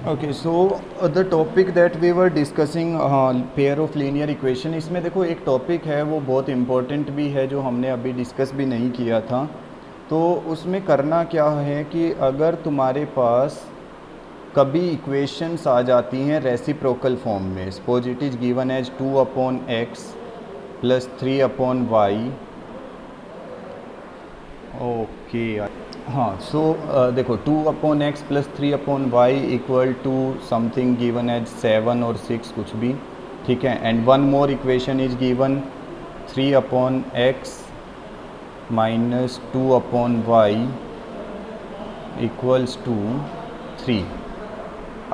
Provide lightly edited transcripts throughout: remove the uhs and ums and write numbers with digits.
Okay, so the topic that we were discussing, pair of linear equation, इसमें देखो एक topic है वो बहुत इम्पोर्टेंट भी है जो हमने अभी डिस्कस भी नहीं किया था। तो उसमें करना क्या है कि अगर तुम्हारे पास कभी इक्वेशंस आ जाती हैं रेसिप्रोकल फॉर्म में, suppose it is given as 2/x plus 3/y। Okay, हाँ, सो देखो 2/x plus 3/y equal to something given as 7 और 6 कुछ भी, ठीक है। And one more equation is given 3/x minus 2/y equals to 3।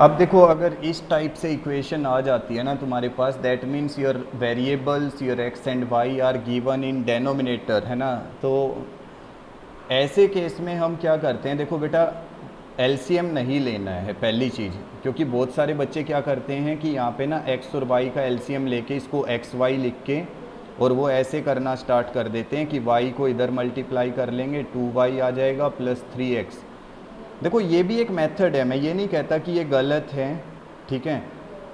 अब देखो अगर इस टाइप से इक्वेशन आ जाती है ना तुम्हारे पास, that means your variables your x and y are given in denominator, है ना। तो ऐसे केस में हम क्या करते हैं, देखो बेटा एलसीएम नहीं लेना है पहली चीज़, क्योंकि बहुत सारे बच्चे क्या करते हैं कि यहाँ पे ना x और y का एलसीएम लेके इसको xy लिख के और वो ऐसे करना स्टार्ट कर देते हैं कि y को इधर मल्टीप्लाई कर लेंगे, 2y आ जाएगा प्लस 3x। देखो ये भी एक मेथड है, मैं ये नहीं कहता कि ये गलत है, ठीक है।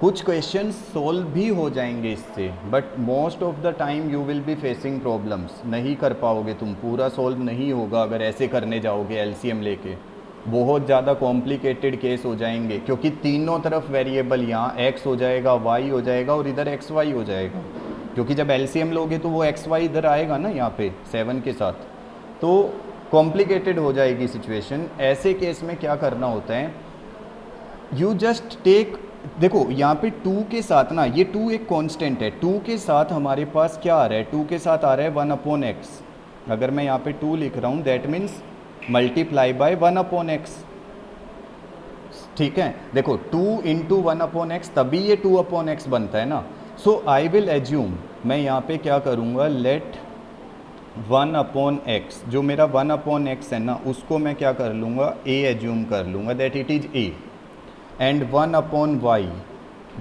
कुछ क्वेश्चंस सोल्व भी हो जाएंगे इससे, but most of the time you will be facing problems, नहीं कर पाओगे तुम, पूरा सोल्व नहीं होगा अगर ऐसे करने जाओगे एलसीएम लेके। बहुत ज़्यादा कॉम्प्लिकेटेड केस हो जाएंगे, क्योंकि तीनों तरफ वेरिएबल, यहाँ x हो जाएगा, y हो जाएगा और इधर xy हो जाएगा, क्योंकि जब एलसीएम लोगे तो वो xy इधर आएगा ना यहाँ पे 7 के साथ, तो कॉम्प्लिकेटेड हो जाएगी सिचुएशन। ऐसे केस में क्या करना होता है, यू जस्ट टेक, देखो यहाँ पे 2 के साथ ना, ये 2 एक कांस्टेंट है, 2 के साथ हमारे पास क्या आ रहा है, 2 के साथ आ रहा है 1/x। अगर मैं यहाँ पे 2 लिख रहा हूँ that means multiply by 1/x, ठीक है। देखो 2 इंटू 1/x तभी ये 2/x बनता है ना। सो आई विल एज्यूम, मैं यहाँ पे क्या करूँगा, लेट 1/x, जो मेरा 1/x है ना उसको मैं क्या कर लूँगा, a एज्यूम कर लूँगा that it is a। And 1/y,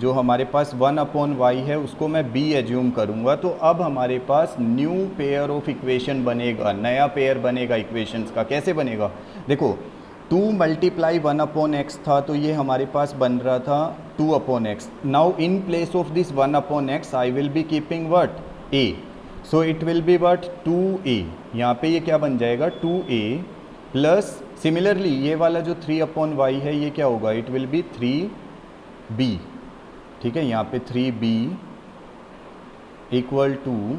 जो हमारे पास 1/y है उसको मैं b एज्यूम करूँगा। तो अब हमारे पास न्यू पेयर ऑफ इक्वेशन बनेगा, नया पेयर बनेगा इक्वेशंस का। कैसे बनेगा, देखो 2 मल्टीप्लाई 1/x था तो ये हमारे पास बन रहा था 2/x। Now in place of this 1/x I will B keeping what, a। So it will be what 2a, यहाँ पे ये क्या बन जाएगा 2a प्लस सिमिलरली ये वाला जो 3/y है ये क्या होगा, इट विल बी 3b, ठीक है। यहाँ पे 3b इक्वल टू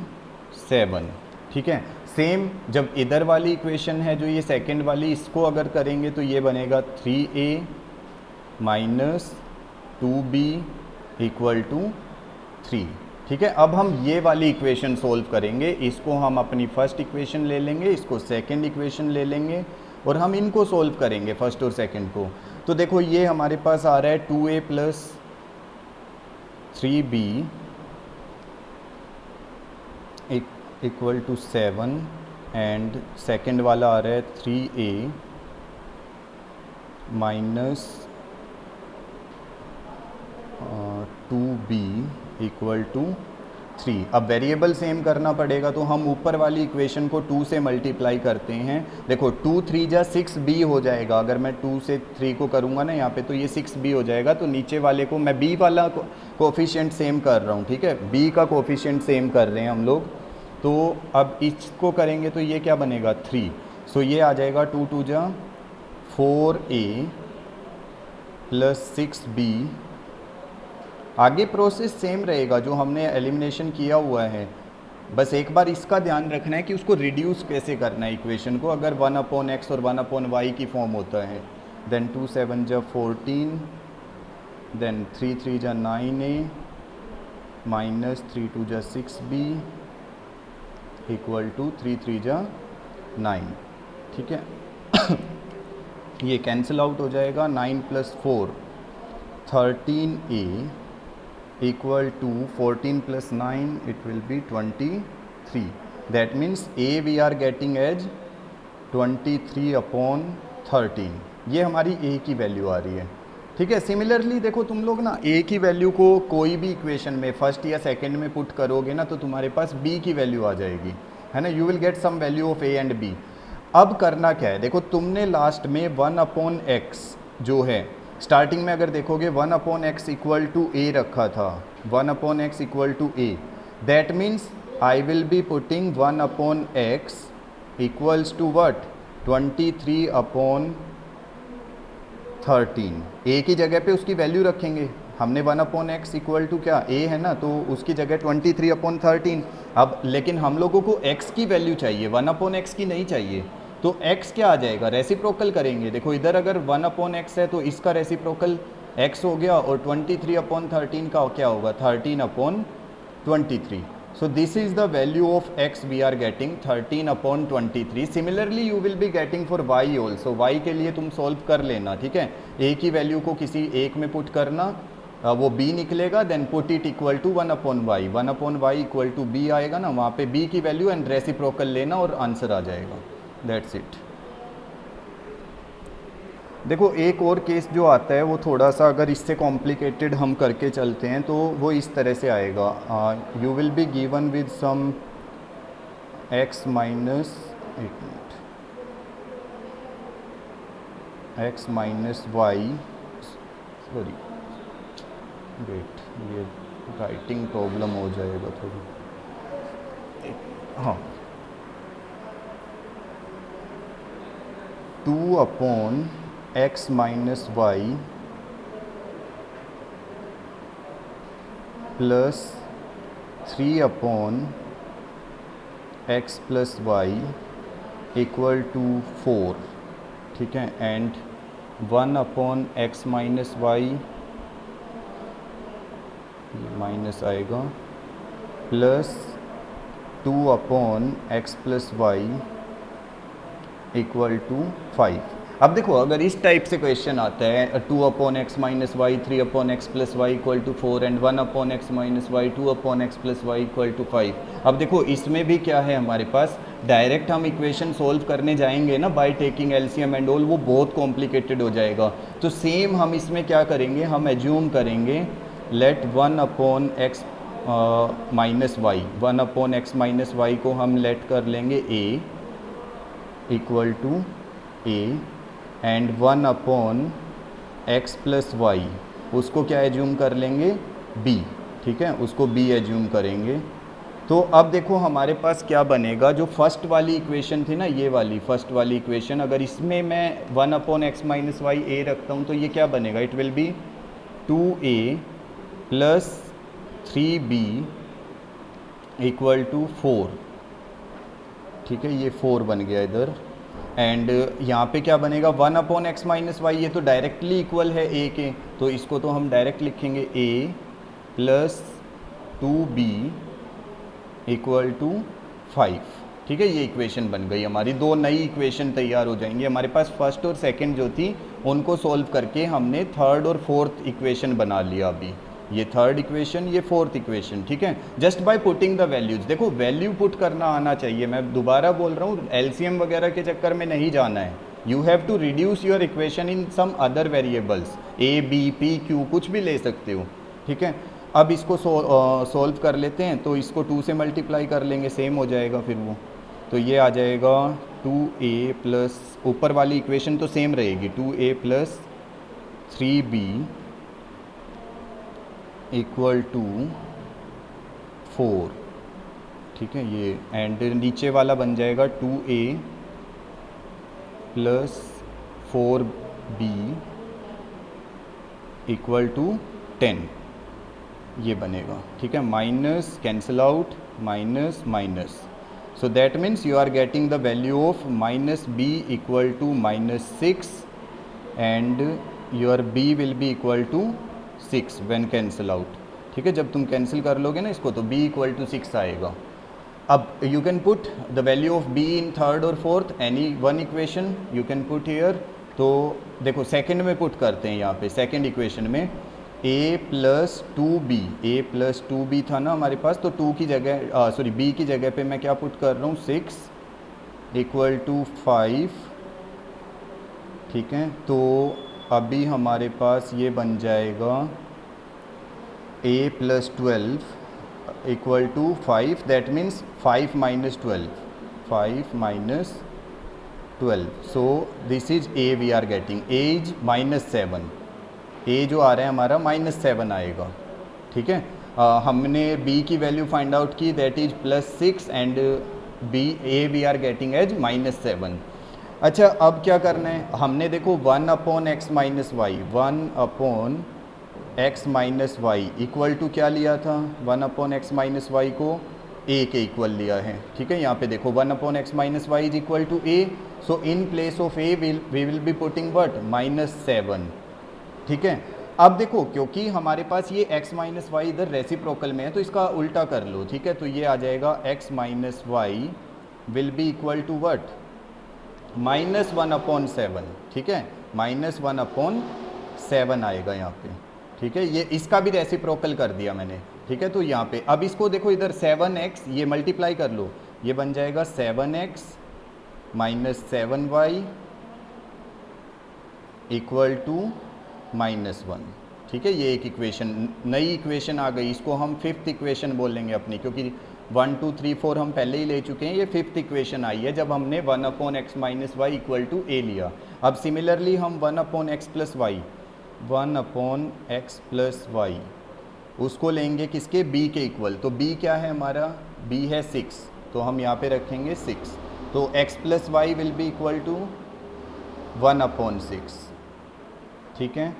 7, ठीक है। सेम जब इधर वाली इक्वेशन है जो ये सेकंड वाली, इसको अगर करेंगे तो ये बनेगा 3a minus 2b equal to 3, ठीक है। अब हम ये वाली इक्वेशन सोल्व करेंगे, इसको हम अपनी फर्स्ट इक्वेशन ले लेंगे, इसको सेकंड इक्वेशन ले लेंगे और हम इनको सोल्व करेंगे फर्स्ट और सेकंड को। तो देखो ये हमारे पास आ रहा है 2a plus 3b equal to 7 and second वाला आ रहा है 3a minus 2b equal to 3। अब वेरिएबल सेम करना पड़ेगा, तो हम ऊपर वाली इक्वेशन को 2 से मल्टीप्लाई करते हैं। देखो 2 3 जा 6b हो जाएगा, अगर मैं 2 से 3 को करूँगा ना यहाँ पे तो ये 6b हो जाएगा। तो नीचे वाले को मैं b वाला कोफिशिएंट सेम कर रहा हूँ, ठीक है, b का कोफिशिएंट सेम कर रहे हैं हम लोग। तो अब इसको करेंगे तो ये क्या बनेगा 3। सो ये आ जाएगा 2 2 जा 4a प्लस 6b। आगे प्रोसेस सेम रहेगा जो हमने एलिमिनेशन किया हुआ है, बस एक बार इसका ध्यान रखना है कि उसको रिड्यूस कैसे करना है इक्वेशन को। अगर 1/x और 1/y की फॉर्म होता है, देन 2 7 जा 14, देन 3 3 जा 9a माइनस 3 2 जा 6b इक्वल टू 3 3 जा 9, ठीक है। ये कैंसिल आउट हो जाएगा, 9 plus 4 13a equal to 14 plus 9, it will be 23. That means a we are getting as 23/13। ये हमारी a की वैल्यू आ रही है, ठीक है। सिमिलरली देखो तुम लोग ना a की वैल्यू को कोई भी इक्वेशन में फर्स्ट या सेकंड में पुट करोगे ना तो तुम्हारे पास b की वैल्यू आ जाएगी, है ना। You will get some value of a and b। अब करना क्या है, देखो तुमने लास्ट में 1/x जो है स्टार्टिंग में अगर देखोगे 1/x इक्वल टू ए रखा था, 1/x equal to A, that means I will be putting 1/x equals to what 23/13। A की जगह पे उसकी वैल्यू रखेंगे, हमने 1/x इक्वल टू क्या ए है ना, तो उसकी जगह 23/13। अब लेकिन हम लोगों को x की वैल्यू चाहिए, 1/x की नहीं चाहिए, तो x क्या आ जाएगा, रेसिप्रोकल करेंगे। देखो इधर अगर 1/x है तो इसका रेसिप्रोकल x हो गया, और 23/13 का क्या होगा 13/23। So this is the value of x we are getting 13/23. Similarly you will be getting for y also. y के लिए तुम सॉल्व कर लेना, ठीक है। a की वैल्यू को किसी एक में पुट करना, वो b निकलेगा, then put it equal to 1/y, 1/y equal to b आएगा ना, वहाँ पे b की वैल्यू एंड रेसिप्रोकल लेना और आंसर आ जाएगा। That's it. देखो एक और केस जो आता है वो थोड़ा सा अगर इससे कॉम्प्लिकेटेड हम करके चलते हैं तो वो इस तरह से आएगा, you will be given with some x minus, एक minute, x minus y, sorry wait, ये राइटिंग प्रॉब्लम हो जाएगा थोड़ी, हाँ, 2/x minus y plus 3/x plus Y equal to 4, ठीक है, and 1/x minus y, minus आएगा, plus 2/x plus Y equal to 5। अब देखो अगर इस टाइप से क्वेश्चन आता है 2/x minus Y 3/x plus Y equal to 4 and 1/x minus Y 2/x plus Y equal to 5। अब देखो इसमें भी क्या है हमारे पास, डायरेक्ट हम इक्वेशन सोल्व करने जाएंगे ना by taking LCM and all, वो बहुत कॉम्प्लिकेटेड हो जाएगा। तो सेम हम इसमें क्या करेंगे, हम एज्यूम करेंगे let 1/x minus Y, 1/x minus Y को हम लेट कर लेंगे a equal to a and 1/x plus Y, उसको क्या एज्यूम कर लेंगे b, ठीक है, उसको b एज्यूम करेंगे। तो अब देखो हमारे पास क्या बनेगा, जो फर्स्ट वाली इक्वेशन थी ना, ये वाली फर्स्ट वाली इक्वेशन, अगर इसमें मैं 1/x माइनस वाई a रखता हूँ तो ये क्या बनेगा, it will be 2a plus 3b equal to 4, ठीक है, ये 4 बन गया इधर। एंड यहाँ पे क्या बनेगा 1/x माइनस वाई, ये तो डायरेक्टली इक्वल है a के, तो इसको तो हम डायरेक्ट लिखेंगे a plus 2b equal to 5, ठीक है। ये इक्वेशन बन गई हमारी, दो नई इक्वेशन तैयार हो जाएंगी हमारे पास। फर्स्ट और सेकंड जो थी उनको सॉल्व करके हमने थर्ड और फोर्थ इक्वेशन बना लिया अभी, ये थर्ड इक्वेशन, ये फोर्थ इक्वेशन, ठीक है, just by putting the values. देखो वैल्यू पुट करना आना चाहिए, मैं दोबारा बोल रहा हूँ, एलसीएम वगैरह के चक्कर में नहीं जाना है। You have to reduce your equation in some other variables, A B P Q कुछ भी ले सकते हो, ठीक है। अब इसको सॉल्व कर लेते हैं, तो इसको 2 से मल्टीप्लाई कर लेंगे, सेम हो जाएगा फिर वो, तो ये आ जाएगा 2a प्लस, ऊपर वाली इक्वेशन तो सेम रहेगी, 2a plus 3b equal to 4, ठीक है, ये एंड नीचे वाला बन जाएगा 2a plus 4b equal to 10, ये बनेगा, ठीक है, minus cancel out, minus minus, so that means you are getting the value of minus b equal to -6 and your b will be equal to 6 when cancel out, ठीक है। जब तुम cancel कर लोगे ना इसको तो b equal to 6 आएगा। अब you can put the value of b in third और fourth, any one equation you can put here। तो देखो सेकंड में पुट करते हैं, यहाँ पे सेकंड इक्वेशन में a plus 2b, a plus 2b था ना हमारे पास, तो 2 की जगह सॉरी b की जगह पे मैं क्या पुट कर रहा हूँ 6 इक्वल टू 5, ठीक है। तो अभी हमारे पास ये बन जाएगा a plus 12 equal to 5, that means 5 minus 12, 5 minus 12, so this is a we are getting, a is -7, A जो आ रहा है हमारा -7 आएगा, ठीक है। हमने बी की वैल्यू फाइंड आउट की, that is +6 and B A we are getting as -7। अच्छा, अब क्या करना है, हमने देखो 1/x - y, 1/x - y equal to क्या लिया था, 1/x - y को a के इक्वल लिया है, ठीक है। यहाँ पे देखो 1/x - y is equal to a, so in place of a we will be putting what, -7, ठीक है। अब देखो क्योंकि हमारे पास ये x - y इधर रेसिप्रोकल में है तो इसका उल्टा कर लो, ठीक है। तो ये आ जाएगा x - y will be equal to what, -1/7, ठीक है, -1/7 आएगा यहाँ पे, ठीक है। ये इसका भी रेसिप्रोकल कर दिया मैंने, ठीक है। तो यहाँ पे अब इसको देखो इधर 7x ये मल्टीप्लाई कर लो, ये बन जाएगा 7x - 7y इक्वल टू -1, ठीक है। ये एक इक्वेशन, नई इक्वेशन आ गई, इसको हम 5th इक्वेशन बोलेंगे अपनी, क्योंकि 1 2 3 4 हम पहले ही ले चुके हैं। ये 5th इक्वेशन आई है जब हमने 1/x - y equal to a लिया। अब सिमिलरली हम 1/x + y, 1/x + y उसको लेंगे किसके, b के इक्वल। तो b क्या है हमारा, b है 6, तो हम यहाँ पे रखेंगे 6। तो x + y will be equal to 1/6, ठीक है।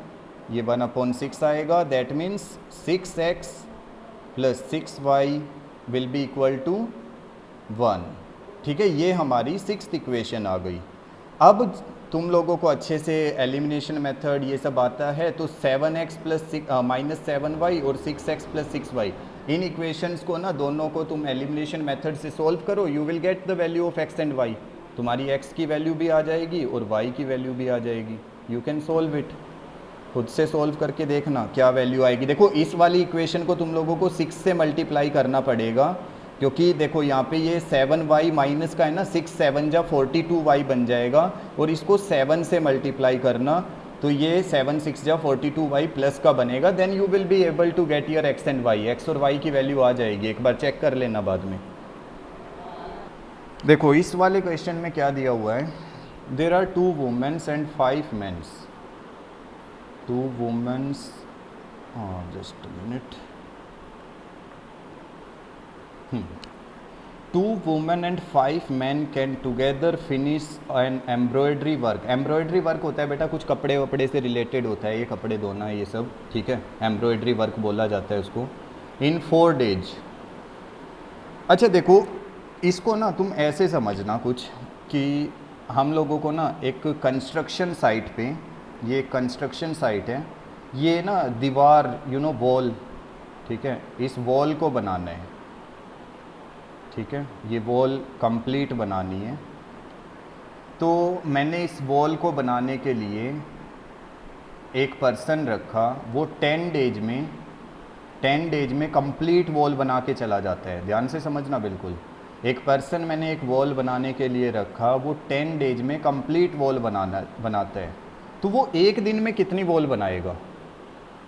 ये 1/6 आएगा, that means 6x + 6y will be equal to 1, ठीक है। ये हमारी 6th इक्वेशन आ गई। अब तुम लोगों को अच्छे से एलिमिनेशन मेथड ये सब आता है, तो 7x + -7y और 6x + 6y इन इक्वेशंस को ना दोनों को तुम एलिमिनेशन मेथड से सॉल्व करो, you will get the value of x and y। तुम्हारी x की वैल्यू भी आ जाएगी और y की वैल्यू भी आ जाएगी। यू कैन सॉल्व इट, खुद से सॉल्व करके देखना क्या वैल्यू आएगी। देखो इस वाली इक्वेशन को तुम लोगों को 6 से मल्टीप्लाई करना पड़ेगा, क्योंकि देखो यहाँ पे ये 7y माइनस का है ना, 6 7 जा 42y बन जाएगा, और इसको 7 से मल्टीप्लाई करना, तो ये 7 6 जा 42y प्लस का बनेगा। Then you will be able to get your x and y, x और y की वैल्यू आ जाएगी, एक बार चेक कर लेना बाद में। देखो इस वाले क्वेश्चन में क्या दिया हुआ है, there are 2 womens and 5 mens, 2 womens, just a minute, 2 women and 5 men can together finish an embroidery work। Embroidery work होता है बेटा कुछ कपड़े वपड़े से रिलेटेड होता है, ये कपड़े धोना ये सब, ठीक है, एम्ब्रॉयडरी वर्क बोला जाता है उसको, इन 4 days। अच्छा देखो इसको ना तुम ऐसे समझना कुछ कि हम लोगों को ना एक कंस्ट्रक्शन साइट पे, ये कंस्ट्रक्शन साइट है, ये ना दीवार वॉल, ठीक है, इस वॉल को बनाना है, ठीक है, ये वॉल कंप्लीट बनानी है। तो मैंने इस वॉल को बनाने के लिए एक पर्सन रखा, वो 10 डेज में कंप्लीट वॉल बना के चला जाता है। ध्यान से समझना बिल्कुल, एक पर्सन मैंने एक वॉल बनाने के लिए रखा, वो 10 डेज में कंप्लीट वॉल बनाता है। तो वो एक दिन में कितनी वॉल बनाएगा,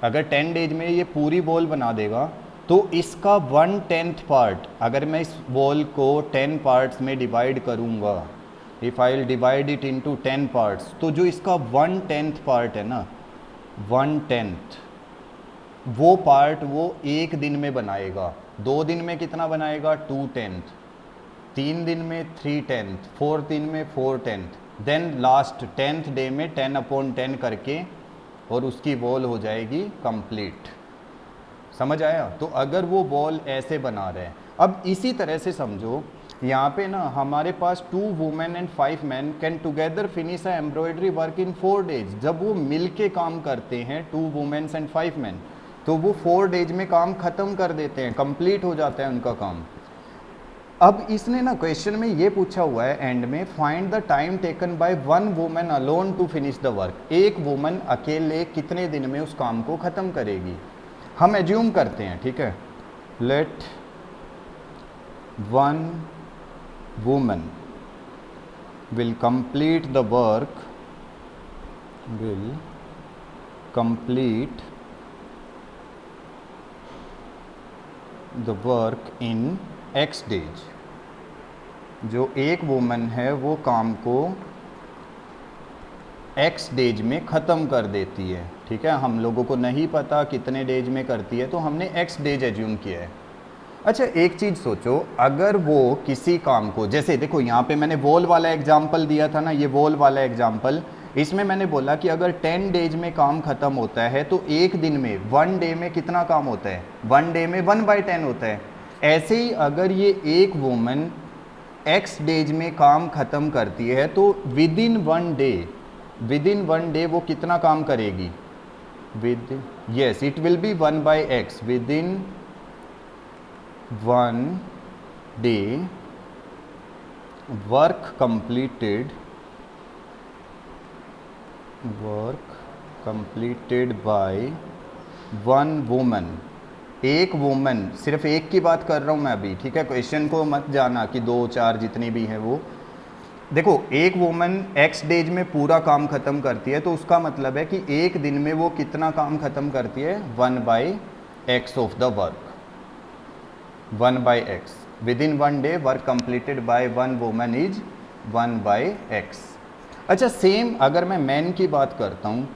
अगर 10 डेज में ये पूरी वॉल बना देगा तो इसका 1/10 पार्ट, अगर मैं इस वॉल को 10 पार्ट्स में डिवाइड करूँगा, if I will divide it into 10 parts, तो जो इसका 1/10 पार्ट है ना, 1/10 वो पार्ट वो एक दिन में बनाएगा। 2 दिन में कितना बनाएगा, 2/10, 3 दिन में 3/10, 4 दिन में 4/10, देन लास्ट 10th डे में 10/10 करके और उसकी वॉल हो जाएगी कंप्लीट। समझ आया। तो अगर वो वॉल ऐसे बना रहे हैं, अब इसी तरह से समझो यहाँ पे ना हमारे पास 2 women and 5 man can together finish a embroidery work in 4 days। जब वो मिल के काम करते हैं 2 वुमेन्स एंड 5 मैन, तो वो 4 days में काम ख़त्म कर देते हैं, कंप्लीट हो जाता है उनका काम। अब इसने ना क्वेश्चन में ये पूछा हुआ है एंड में, find the time taken by 1 woman alone to finish the work. एक वुमन अकेले कितने दिन में उस काम को ख़त्म करेगी। हम एज्यूम करते हैं, ठीक है, let 1 woman will complete the work, will complete the work in x days। जो एक वुमन है वो काम को x डेज में ख़त्म कर देती है, ठीक ठीक है, हम लोगों को नहीं पता कितने डेज में करती है, तो हमने x डेज एज्यूम किया है। अच्छा एक चीज़ सोचो, अगर वो किसी काम को, जैसे देखो यहाँ पे मैंने वॉल वाला एग्जाम्पल दिया था ना, ये वॉल वाला एग्जाम्पल, इसमें मैंने बोला कि अगर 10 डेज में काम ख़त्म होता है तो एक दिन में 1 डे में कितना काम होता है, 1 डे में 1/10 होता है। ऐसे ही अगर ये एक वुमन x डेज में काम ख़त्म करती है तो विद इन 1 डे वो कितना काम करेगी, it will B 1/x, with in 1 day work completed by 1 woman. एक वुमन, सिर्फ एक की बात कर रहा हूँ मैं अभी, ठीक है, क्वेश्चन को मत जाना कि 2 4 जितनी भी हैं वो। देखो एक वुमन x डेज में पूरा काम ख़त्म करती है, तो उसका मतलब है कि एक दिन में वो कितना काम ख़त्म करती है, 1/x of the work, 1/x, with in 1 day work completed by 1 woman is 1/x। अच्छा सेम अगर मैं मैन की बात करता हूँ,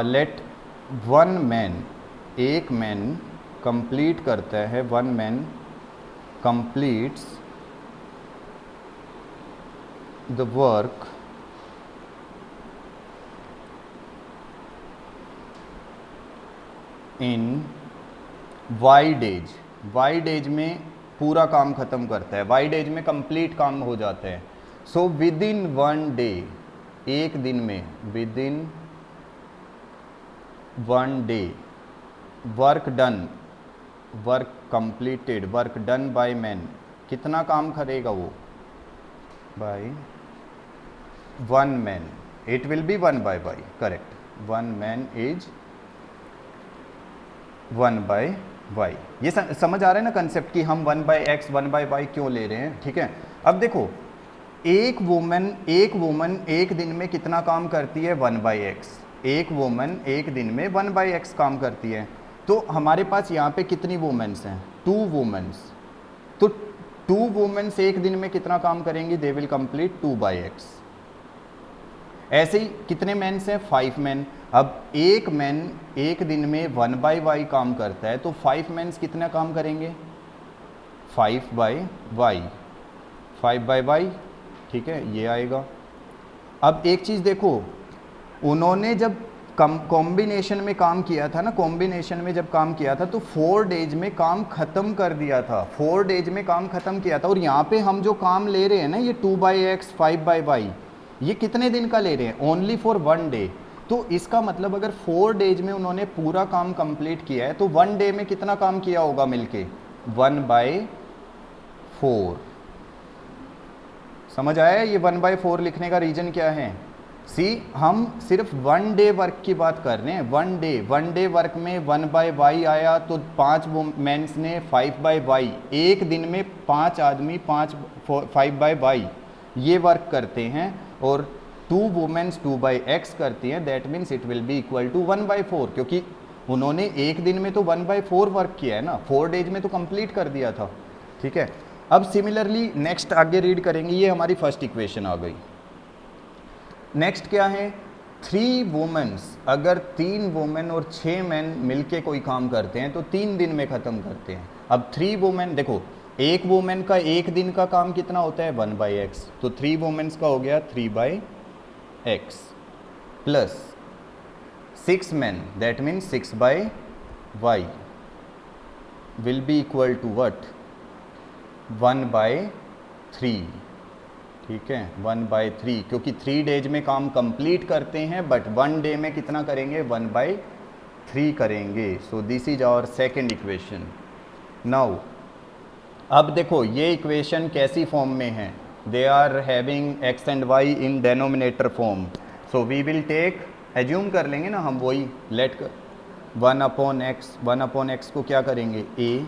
लेट 1 मैन, एक मैन कंप्लीट करता है, 1 man completes the work in y days में पूरा काम ख़त्म करता है, y डेज में कंप्लीट काम हो जाता है। सो विद इन 1 डे, एक दिन में, within 1 day work done by man, कितना काम करेगा वो, बाय 1 मैन, it will be 1/y, correct, 1 man is 1/y। ये समझ आ रहा है ना कंसेप्ट कि हम 1/x 1/y क्यों ले रहे हैं, ठीक है। अब देखो एक वुमन एक दिन में कितना काम करती है, 1/x, एक वुमन एक दिन में 1/x काम करती है। तो हमारे पास यहाँ पे कितनी वुमेन्स हैं, 2 वुमेन्स, तो 2 वुमेन्स एक दिन में कितना काम करेंगी, दे विल कंप्लीट 2/x। ऐसे ही कितने मेन्स हैं, 5 मैन। अब एक मैन एक दिन में 1/y काम करता है, तो 5 मेन्स कितना काम करेंगे, 5/y, ठीक है, ये आएगा। अब एक चीज़ देखो, उन्होंने जब कॉम्बिनेशन में काम किया था ना, कॉम्बिनेशन में जब काम किया था तो 4 डेज में काम ख़त्म कर दिया था, 4 डेज में काम ख़त्म किया था। और यहाँ पे हम जो काम ले रहे हैं ना, ये 2/x 5/y, ये कितने दिन का ले रहे हैं, ओनली फॉर 1 डे। तो इसका मतलब अगर 4 डेज में उन्होंने पूरा काम कंप्लीट किया है तो 1 डे में कितना काम किया होगा मिलके, 1/4। समझ आया ये 1/4 लिखने का रीज़न क्या है, हम सिर्फ 1 डे वर्क की बात कर रहे हैं, 1 डे वर्क में 1/y आया, तो 5 मेंस ने 5/y, एक दिन में 5 आदमी 5/y ये वर्क करते हैं, और 2 वुमेन्स 2/x करती हैं, that means it will be equal to 1/4, क्योंकि उन्होंने एक दिन में तो 1/4 वर्क किया है ना, 4 डेज में तो कंप्लीट कर दिया था, ठीक है। अब सिमिलरली नेक्स्ट आगे रीड करेंगे, ये हमारी फर्स्ट इक्वेशन आ गई। नेक्स्ट क्या है, 3 वुमेन्स, अगर 3 वुमेन और 6 मैन मिलके कोई काम करते हैं तो 3 दिन में ख़त्म करते हैं। अब 3 वुमेन, देखो एक वुमेन का एक दिन का काम कितना होता है, 1/x, तो 3 वुमेन्स का हो गया 3/x, plus 6 man, that means 6/y will be equal to what, 1/3, ठीक है, 1/3, क्योंकि 3 डेज में काम कंप्लीट करते हैं, बट 1 डे में कितना करेंगे, 1/3 करेंगे। So this is our second equation. Now अब देखो ये इक्वेशन कैसी फॉर्म में है, they are having x and y in denominator form. So we will take, assume कर लेंगे ना हम, वही लेट 1/x को क्या करेंगे, a,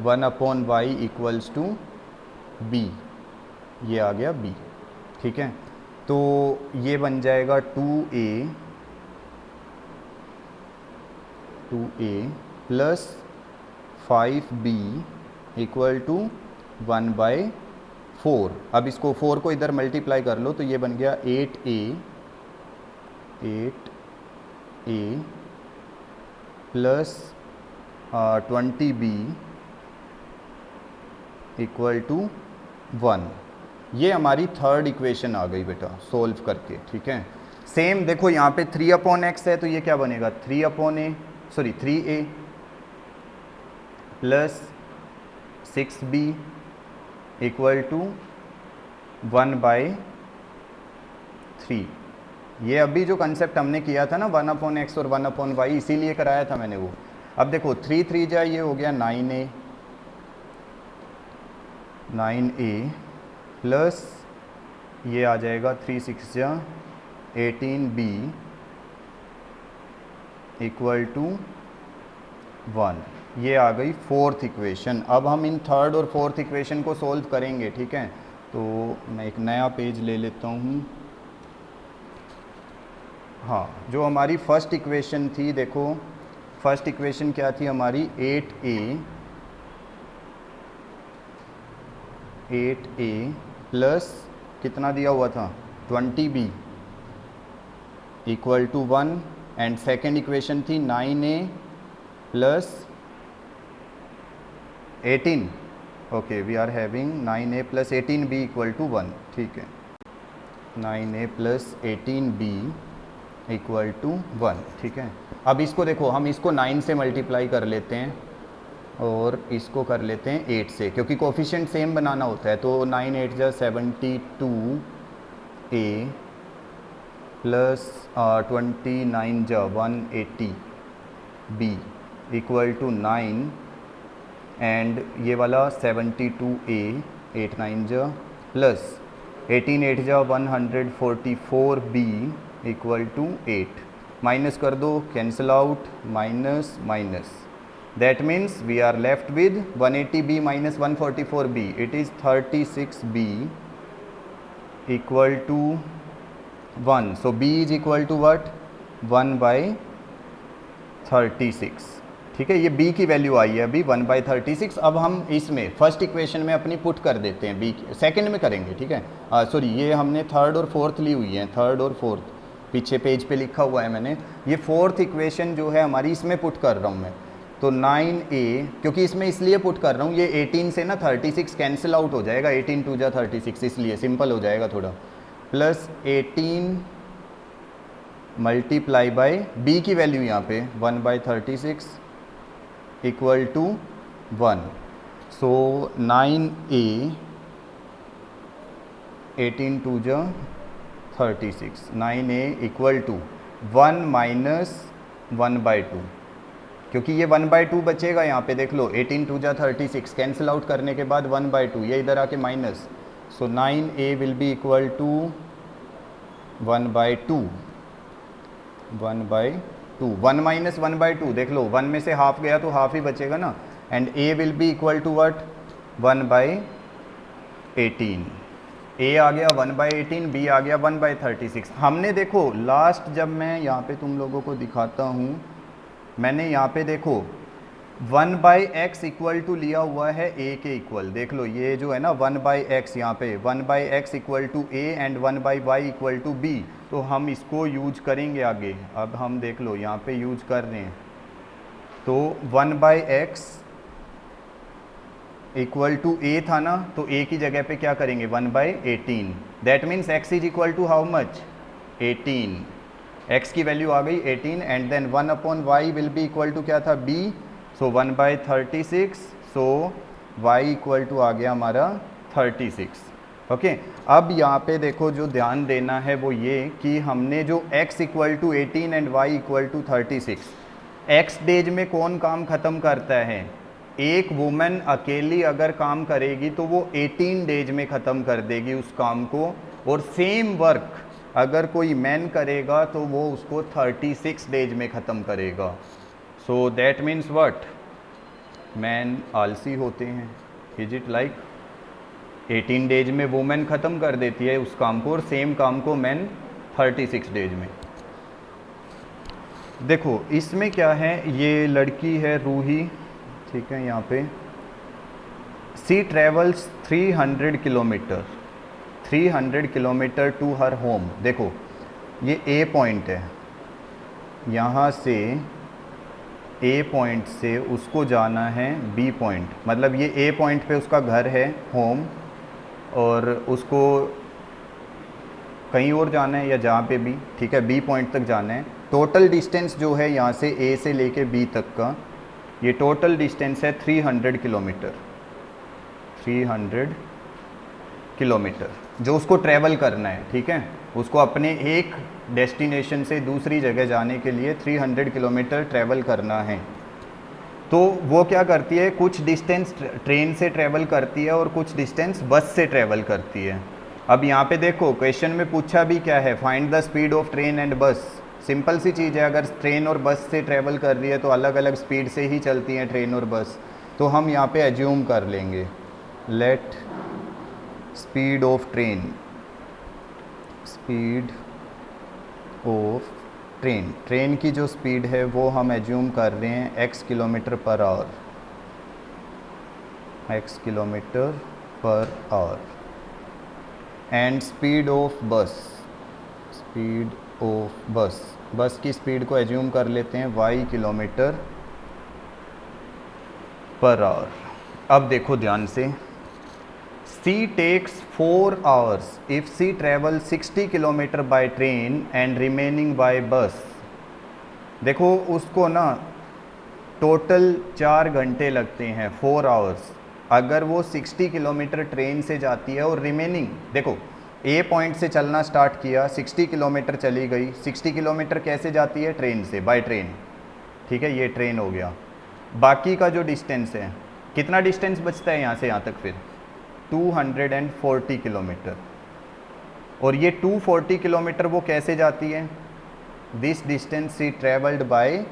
1/y equals to b, ये आ गया b, ठीक है। तो ये बन जाएगा 2a plus 5b equal to 1/4। अब इसको 4 को इधर मल्टीप्लाई कर लो तो ये बन गया 8a A plus 20b equal to 1। ये हमारी थर्ड इक्वेशन आ गई बेटा सोल्व करके, ठीक है। सेम देखो यहाँ पे 3/x है तो ये क्या बनेगा 3a plus 6b equal to 1/3। ये अभी जो कंसेप्ट हमने किया था ना 1/x और 1/y, इसीलिए कराया था मैंने वो। अब देखो 3 3 जा ये हो गया 9a प्लस ये आ जाएगा 3 6 जा 18b इक्वल टू 1। ये आ गई फोर्थ इक्वेशन। अब हम इन थर्ड और फोर्थ इक्वेशन को सोल्व करेंगे, ठीक है। तो मैं एक नया पेज ले लेता हूँ। हाँ, जो हमारी फर्स्ट इक्वेशन थी, देखो फर्स्ट इक्वेशन क्या थी हमारी 8a प्लस कितना दिया हुआ था 20b equal to 1। And second equation थी 9a plus 18। Okay, we are having 9a plus 18b equal to 1, ठीक है। 9a plus 18b equal to 1, ठीक है। अब इसको देखो, हम इसको 9 से मल्टीप्लाई कर लेते हैं और इसको कर लेते हैं 8 से, क्योंकि कोफिशिएंट सेम बनाना होता है। तो 9 8 जा 72a प्लस 29 जा 180b इक्वल टू 9। एंड ये वाला 72a 8 9 जा प्लस 18 8 जा 144b इक्वल टू 8। माइनस कर दो, cancel out, minus minus, that means we are left with 180b minus 144b, it is 36b equal to 1। So b is equal to what 1/36, ठीक है। ये b की value आई है अभी 1/36। अब हम इसमें फर्स्ट इक्वेशन में अपनी पुट कर देते हैं, b सेकंड में करेंगे, ठीक है। सॉरी, ये हमने थर्ड और फोर्थ ली हुई है, थर्ड और फोर्थ पीछे पेज पे लिखा हुआ है मैंने। ये फोर्थ इक्वेशन जो है हमारी, इसमें पुट कर रहा हूँ मैं। तो 9a, क्योंकि इसमें इसलिए पुट कर रहा हूँ, ये 18 से ना 36 कैंसिल आउट हो जाएगा, 18 2 जा 36, इसलिए सिंपल हो जाएगा थोड़ा। प्लस 18 मल्टीप्लाई बाय b की वैल्यू यहाँ पे 1/36 इक्वल टू 1। सो 9a 18 2 जा 36, 9a इक्वल टू 1 माइनस 1/2, क्योंकि ये 1/2 बचेगा यहाँ पे, देख लो 18 2 जा 36 कैंसिल आउट करने के बाद 1/2, ये इधर आके minus. So 9a will be equal to 1/2, 1 minus 1/2, देख लो 1 में से हाफ गया तो हाफ ही बचेगा ना। And a will be equal to what 1/18। a आ गया 1/18, b आ गया 1/36। हमने देखो लास्ट, जब मैं यहाँ पे तुम लोगों को दिखाता हूँ, मैंने यहाँ पे देखो 1/x इक्वल टू लिया हुआ है a के इक्वल। देख लो ये जो है ना 1/x, यहाँ पे 1/x equal to a and 1/y equal to b। तो हम इसको यूज करेंगे आगे। अब हम देख लो यहाँ पे यूज कर रहे हैं, तो 1/x इक्वल टू a था ना, तो a की जगह पे क्या करेंगे 1/18। That means x is equal to how much 18। x की वैल्यू आ गई 18। And then 1/y will be equal to क्या था b, so 1/36। So y equal to आ गया हमारा 36। ओके, अब यहाँ पे देखो जो ध्यान देना है वो ये कि हमने जो x equal to 18 and y equal to 36, x days में कौन काम ख़त्म करता है? एक वुमेन अकेली अगर काम करेगी तो वो 18 डेज में ख़त्म कर देगी उस काम को, और सेम वर्क अगर कोई मैन करेगा तो वो उसको 36 डेज में ख़त्म करेगा। So that means what, man आलसी होते हैं। इज इट लाइक 18 डेज में वुमेन ख़त्म कर देती है उस काम को, और सेम काम को मैन 36 डेज में। देखो इसमें क्या है, ये लड़की है रूही, ठीक है। यहाँ पे she travels 300 kilometre, 300 kilometre to her home. देखो ये ए पॉइंट है, यहाँ से ए पॉइंट से उसको जाना है बी पॉइंट, मतलब ये ए पॉइंट पे उसका घर है, होम, और उसको कहीं और जाना है या जहाँ पे भी, ठीक है, बी पॉइंट तक जाना है। टोटल डिस्टेंस जो है यहाँ से ए से लेके बी तक का, ये टोटल डिस्टेंस है 300 किलोमीटर, 300 किलोमीटर जो उसको ट्रैवल करना है, ठीक है। उसको अपने एक डेस्टिनेशन से दूसरी जगह जाने के लिए 300 किलोमीटर ट्रैवल करना है। तो वो क्या करती है, कुछ डिस्टेंस ट्रेन से ट्रैवल करती है और कुछ डिस्टेंस बस से ट्रैवल करती है। अब यहाँ पे देखो क्वेश्चन में पूछा भी क्या है, find the speed of train and बस। सिंपल सी चीज़ है, अगर ट्रेन और बस से ट्रैवल कर रही है तो अलग अलग स्पीड से ही चलती हैं ट्रेन और बस। तो हम यहाँ पे एज्यूम कर लेंगे, let speed of train, speed of train, train की जो स्पीड है वो हम एज्यूम कर रहे हैं x kilometre per hour, x kilometre per hour. And speed of बस, स्पीड ऑफ बस, बस की स्पीड को एज्यूम कर लेते हैं y किलोमीटर पर आवर। अब देखो ध्यान से, C takes 4 hours if she travels 60 kilometre by train and remaining by bus. देखो उसको ना टोटल 4 घंटे लगते हैं, 4 आवर्स, अगर वो 60 किलोमीटर ट्रेन से जाती है और रिमेनिंग, देखो ए पॉइंट से चलना स्टार्ट किया, 60 किलोमीटर चली गई, 60 किलोमीटर कैसे जाती है, ट्रेन से, बाय ट्रेन, ठीक है, ये ट्रेन हो गया। बाकी का जो डिस्टेंस है, कितना डिस्टेंस बचता है यहाँ से यहाँ तक, फिर 240 किलोमीटर। और ये 240 किलोमीटर वो कैसे जाती है, this distance she travelled by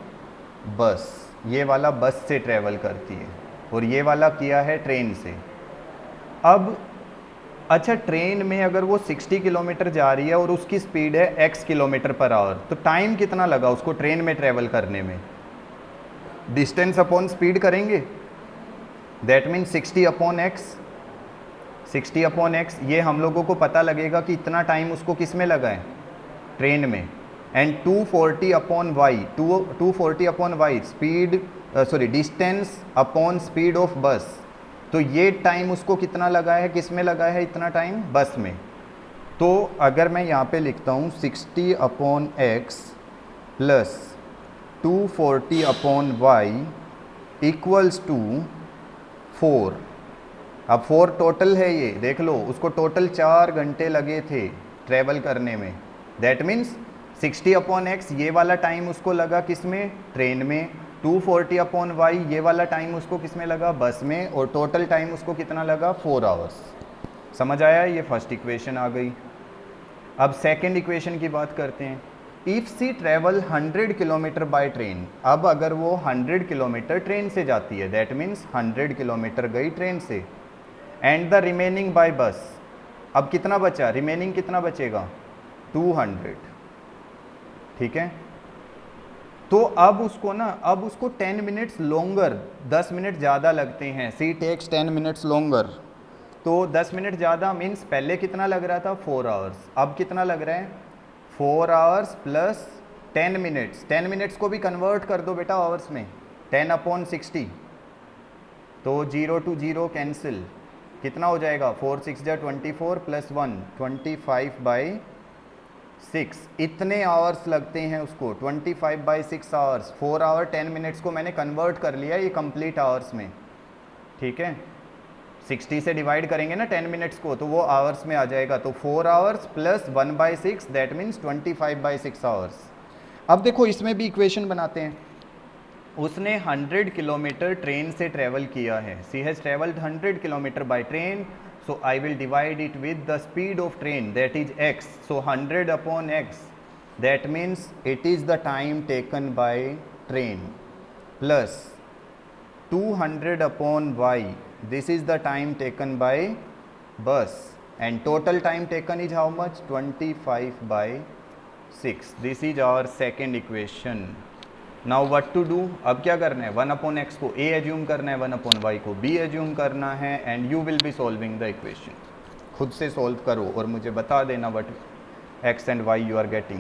bus, ये वाला बस से ट्रेवल करती है, और ये वाला किया है ट्रेन से। अब अच्छा, ट्रेन में अगर वो 60 किलोमीटर जा रही है और उसकी स्पीड है x किलोमीटर पर आवर, तो टाइम कितना लगा उसको ट्रेन में ट्रेवल करने में, डिस्टेंस अपॉन स्पीड करेंगे, that mean 60 upon x, 60 upon x, ये हम लोगों को पता लगेगा कि इतना टाइम उसको किस में लगा है, ट्रेन में। And 240 upon y, 240 upon y speed, sorry distance upon speed of bus, तो ये टाइम उसको कितना लगा है, किस में लगा है इतना टाइम, बस में। तो अगर मैं यहाँ पे लिखता हूँ 60 upon x plus 240 upon y equals to 4। अब 4 टोटल है, ये देख लो, उसको टोटल 4 घंटे लगे थे ट्रैवल करने में। दैट मीन्स 60 अपॉन एक्स ये वाला टाइम उसको लगा किस में, ट्रेन में, 240 अपॉन वाई ये वाला टाइम उसको किस में लगा, बस में, और टोटल टाइम उसको कितना लगा, 4 आवर्स। समझ आया, ये फर्स्ट इक्वेशन आ गई। अब सेकेंड इक्वेशन की बात करते हैं। If she travel 100 kilometre by train, अब अगर वो 100 किलोमीटर ट्रेन से जाती है, दैट मीन्स 100 किलोमीटर गई ट्रेन से, and the remaining by bus, अब कितना बचा, रिमेनिंग कितना बचेगा, 200, ठीक है। तो अब उसको ना, अब उसको 10 मिनट्स लॉन्गर, 10 मिनट ज़्यादा लगते हैं, सी टेक्स 10 मिनट्स लॉन्गर, तो 10 मिनट ज़्यादा मीन्स पहले कितना लग रहा था, 4 आवर्स, अब कितना लग रहा है, 4 आवर्स प्लस 10 मिनट्स, 10 मिनट्स को भी कन्वर्ट कर दो बेटा आवर्स में, 10 अपॉन 60, तो 0 to 0 कैंसिल, कितना हो जाएगा, 4 6 जा 24 प्लस 1 25/6, इतने आवर्स लगते हैं उसको, 25/6 आवर्स। 4 आवर 10 मिनट्स को मैंने कन्वर्ट कर लिया ये कंप्लीट आवर्स में, ठीक है। 60 से डिवाइड करेंगे ना 10 मिनट्स को, तो वो आवर्स में आ जाएगा, तो 4 hours plus 1/6 that means 25/6 hours. अब देखो इसमें भी इक्वेशन बनाते हैं। उसने 100 किलोमीटर ट्रेन से ट्रैवल किया है, she has travelled 100 kilometre by train, so I will divide it with the speed of train, that is x, so 100 upon x, that means it is the time taken by train, plus 200 upon y, this is the time taken by bus, and total time taken is how much, 25/6. This is our second equation. Now what to do, अब क्या करना है, 1 upon x को ए assume करना है, 1 upon y को b assume करना है, and you will be solving the equation. खुद से सॉल्व करो और मुझे बता देना what x and y you are getting.